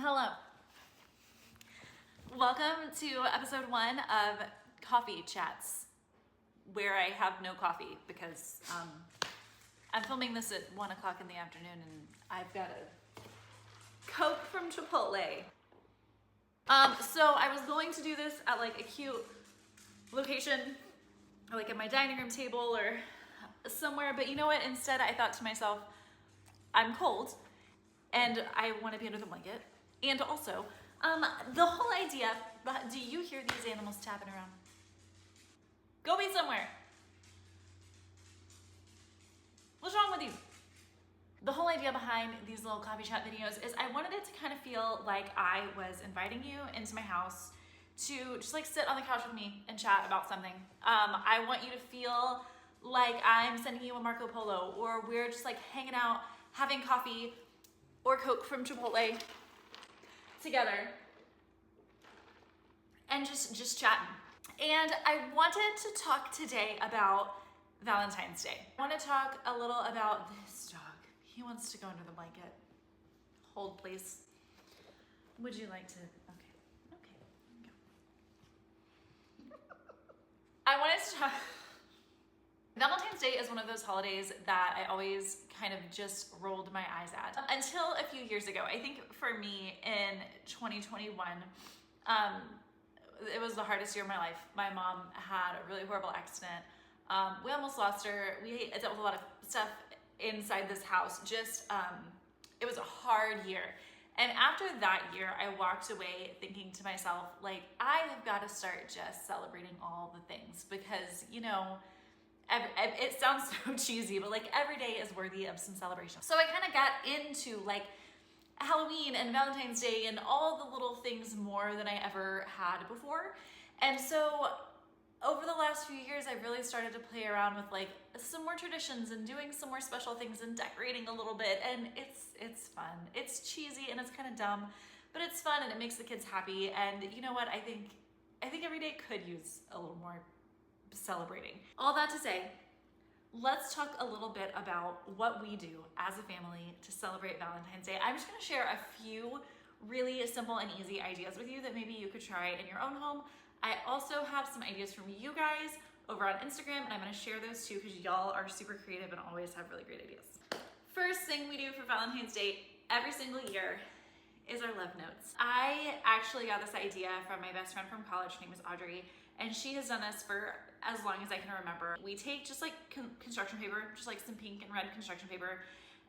Hello. Welcome to episode 1 of Coffee Chats, where I have no coffee because I'm filming this at 1 o'clock in the afternoon and I've got a Coke from Chipotle. So I was going to do this at like a cute location, or like at my dining room table or somewhere, but you know what? Instead I thought to myself, I'm cold and I want to be under the blanket. And also, the whole idea, do you hear these animals tapping around? Go be somewhere. What's wrong with you? The whole idea behind these little coffee chat videos is I wanted it to kind of feel like I was inviting you into my house to just like sit on the couch with me and chat about something. I want you to feel like I'm sending you a Marco Polo, or we're just like hanging out, having coffee or Coke from Chipotle together and just chatting. And I wanted to talk today about Valentine's Day. I want to talk a little about this dog. He wants to go under the blanket. Hold, please. Would you like to? Okay, go. I wanted to talk. Valentine's Day is one of those holidays that I always kind of just rolled my eyes at. Until a few years ago. I think for me in 2021, it was the hardest year of my life. My mom had a really horrible accident. We almost lost her. We dealt with a lot of stuff inside this house. It was a hard year. And after that year, I walked away thinking to myself, like, I have got to start just celebrating all the things because, you know, it sounds so cheesy, but like every day is worthy of some celebration. So I kind of got into like Halloween and Valentine's Day and all the little things more than I ever had before. And so over the last few years, I've really started to play around with like some more traditions and doing some more special things and decorating a little bit. And it's fun. It's cheesy and it's kind of dumb, but it's fun and it makes the kids happy. And you know what? I think every day could use a little more celebrating. All that to say, let's talk a little bit about what we do as a family to celebrate Valentine's Day. I'm just going to share a few really simple and easy ideas with you that maybe you could try in your own home. I also have some ideas from you guys over on Instagram, and I'm going to share those too because y'all are super creative and always have really great ideas. First thing we do for Valentine's Day every single year is our love notes. I actually got this idea from my best friend from college. Her name is Audrey, and she has done this for as long as I can remember. We take just like construction paper, just like some pink and red construction paper,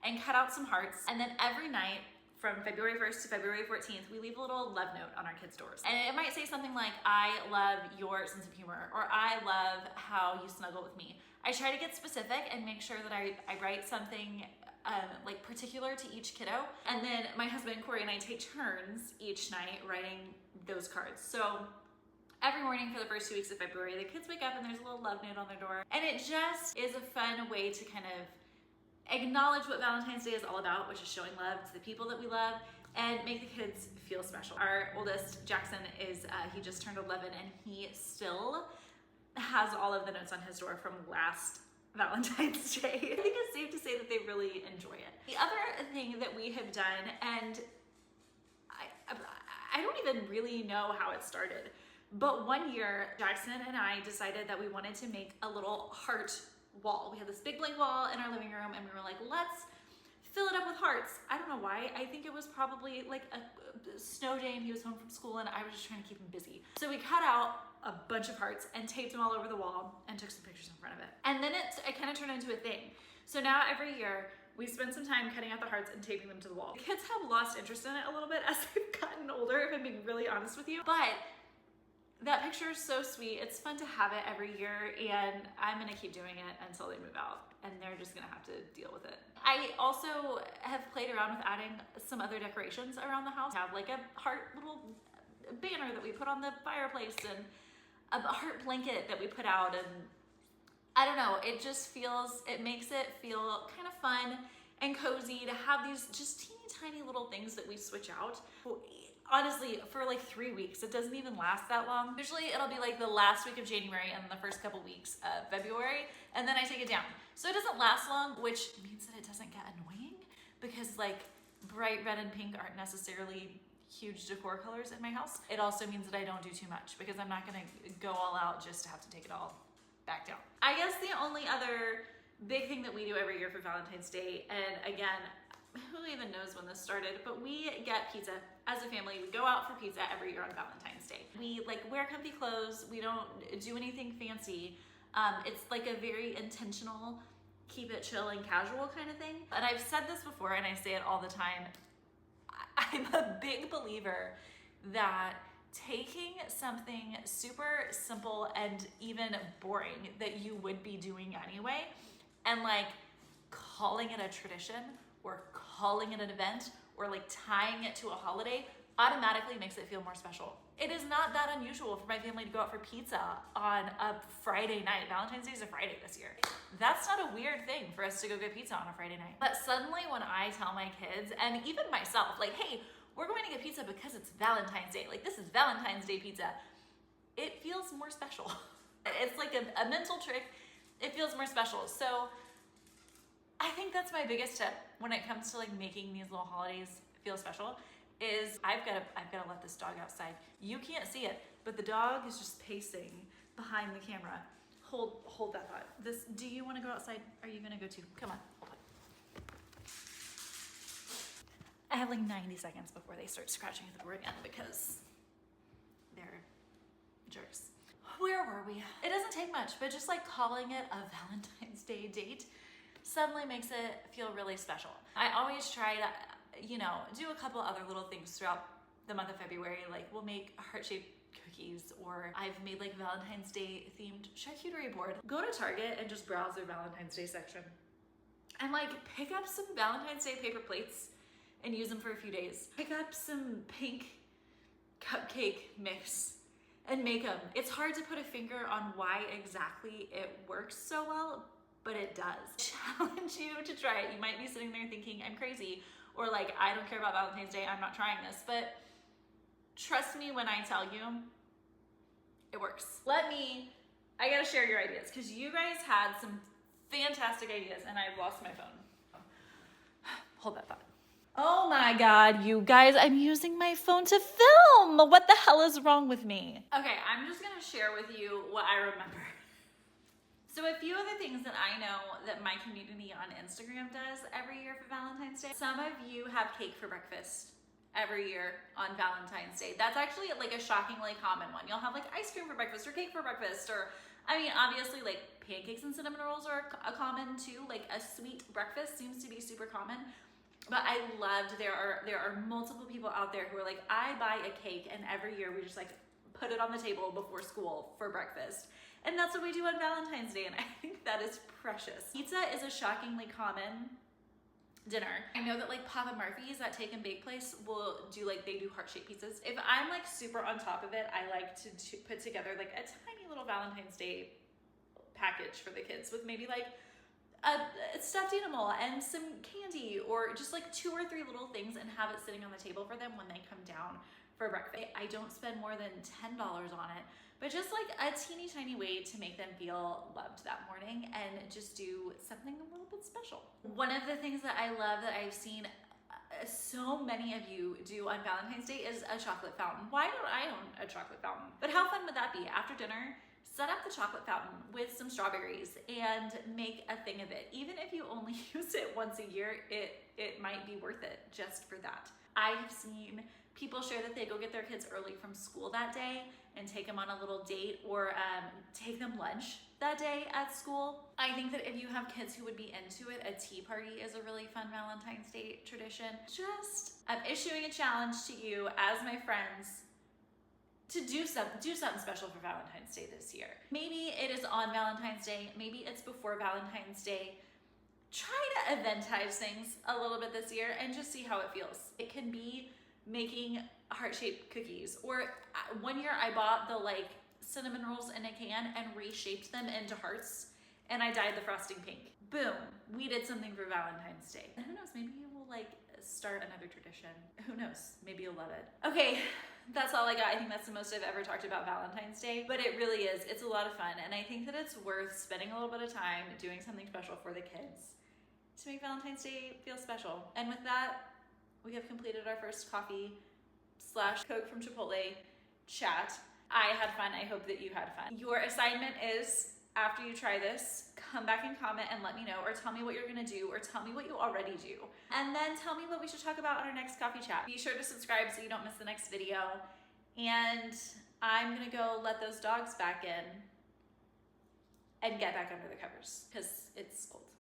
and cut out some hearts. And then every night from February 1st to February 14th, we leave a little love note on our kids' doors. And it might say something like, I love your sense of humor, or I love how you snuggle with me. I try to get specific and make sure that I write something like particular to each kiddo. And then my husband, Corey, and I take turns each night writing those cards. So every morning for the first 2 weeks of February, the kids wake up and there's a little love note on their door. And it just is a fun way to kind of acknowledge what Valentine's Day is all about, which is showing love to the people that we love and make the kids feel special. Our oldest, Jackson, he just turned 11 and he still has all of the notes on his door from last Valentine's Day. I think it's safe to say that they really enjoy it. The other thing that we have done, and I don't even really know how it started, but one year Jackson and I decided that we wanted to make a little heart wall. We had this big blank wall in our living room and we were like, let's fill it up with hearts. I don't know why. I think it was probably like a snow day and he was home from school and I was just trying to keep him busy. So we cut out a bunch of hearts and taped them all over the wall and took some pictures in front of it. And then it kind of turned into a thing. So now every year we spend some time cutting out the hearts and taping them to the wall. The kids have lost interest in it a little bit as they've gotten older, if I'm being really honest with you. But that picture is so sweet. It's fun to have it every year, and I'm gonna keep doing it until they move out, and they're just gonna have to deal with it. I also have played around with adding some other decorations around the house. I have like a heart little banner that we put on the fireplace and a heart blanket that we put out, and I don't know, it makes it feel kind of fun and cozy to have these just teeny tiny little things that we switch out. Honestly, for like 3 weeks, it doesn't even last that long. Usually it'll be like the last week of January and the first couple weeks of February, and then I take it down. So it doesn't last long, which means that it doesn't get annoying because like bright red and pink aren't necessarily huge decor colors in my house. It also means that I don't do too much because I'm not gonna go all out just to have to take it all back down. I guess the only other big thing that we do every year for Valentine's Day, and again, who even knows when this started, but we get pizza as a family. We go out for pizza every year on Valentine's Day. We like wear comfy clothes. We don't do anything fancy. It's like a very intentional, keep it chill and casual kind of thing. And I've said this before and I say it all the time. I'm a big believer that taking something super simple and even boring that you would be doing anyway and like calling it a tradition or calling it an event or like tying it to a holiday automatically makes it feel more special. It is not that unusual for my family to go out for pizza on a Friday night. Valentine's Day is a Friday this year. That's not a weird thing for us to go get pizza on a Friday night. But suddenly when I tell my kids, and even myself, like, hey, we're going to get pizza because it's Valentine's Day. Like, this is Valentine's Day pizza. It feels more special. It's like a mental trick. It feels more special. So I think that's my biggest tip when it comes to like making these little holidays feel special is I've got to let this dog outside. You can't see it, but the dog is just pacing behind the camera. Hold that thought. Do you want to go outside? Are you going to go too? Come on, hold on. I have like 90 seconds before they start scratching at the door again because they're jerks. Where were we? It doesn't take much, but just like calling it a Valentine's Day date suddenly makes it feel really special. I always try to, do a couple other little things throughout the month of February. Like we'll make heart-shaped cookies, or I've made like Valentine's Day themed charcuterie board. Go to Target and just browse their Valentine's Day section and like pick up some Valentine's Day paper plates and use them for a few days. Pick up some pink cupcake mix and make them. It's hard to put a finger on why exactly it works so well, but it does. Challenge you to try it. You might be sitting there thinking I'm crazy, or like I don't care about Valentine's Day, I'm not trying this, but trust me when I tell you, it works. I gotta share your ideas because you guys had some fantastic ideas and I've lost my phone. Hold that thought. Oh my God, you guys, I'm using my phone to film. What the hell is wrong with me? Okay, I'm just gonna share with you what I remember. So a few of the things that I know that my community on Instagram does every year for Valentine's Day. Some of you have cake for breakfast every year on Valentine's Day. That's actually like a shockingly common one. You'll have like ice cream for breakfast or cake for breakfast, or I mean, obviously like pancakes and cinnamon rolls are a common too. Like a sweet breakfast seems to be super common. But I loved, there are multiple people out there who are like, I buy a cake and every year we just like put it on the table before school for breakfast. And that's what we do on Valentine's Day, and I think that is precious. Pizza is a shockingly common dinner. I know that like Papa Murphy's, that take and bake place, will do like, they do heart-shaped pizzas. If I'm like super on top of it, I like to put together like a tiny little Valentine's Day package for the kids with maybe like a stuffed animal and some candy, or just like 2 or 3 little things and have it sitting on the table for them when they come down for breakfast. I don't spend more than $10 on it, but just like a teeny tiny way to make them feel loved that morning and just do something a little bit special. One of the things that I love that I've seen so many of you do on Valentine's Day is a chocolate fountain. Why don't I own a chocolate fountain? But how fun would that be? After dinner, set up the chocolate fountain with some strawberries and make a thing of it. Even if you only use it once a year, it might be worth it just for that. I have seen people share that they go get their kids early from school that day and take them on a little date, or take them lunch that day at school. I think that if you have kids who would be into it, a tea party is a really fun Valentine's Day tradition. I'm issuing a challenge to you as my friends to do something special for Valentine's Day this year. Maybe it is on Valentine's Day, maybe it's before Valentine's Day. Try to eventize things a little bit this year and just see how it feels. It can be making heart-shaped cookies, or one year I bought the like cinnamon rolls in a can and reshaped them into hearts, and I dyed the frosting pink. Boom, we did something for Valentine's Day. And who knows, maybe you will like start another tradition. Who knows, maybe you'll love it. Okay, that's all I got. I think that's the most I've ever talked about Valentine's Day, but it really is, it's a lot of fun, and I think that it's worth spending a little bit of time doing something special for the kids to make Valentine's Day feel special. And with that, we have completed our first coffee Coke from Chipotle chat. I had fun. I hope that you had fun. Your assignment is, after you try this, come back and comment and let me know, or tell me what you're gonna do, or tell me what you already do. And then tell me what we should talk about on our next coffee chat. Be sure to subscribe so you don't miss the next video. And I'm gonna go let those dogs back in and get back under the covers because it's cold.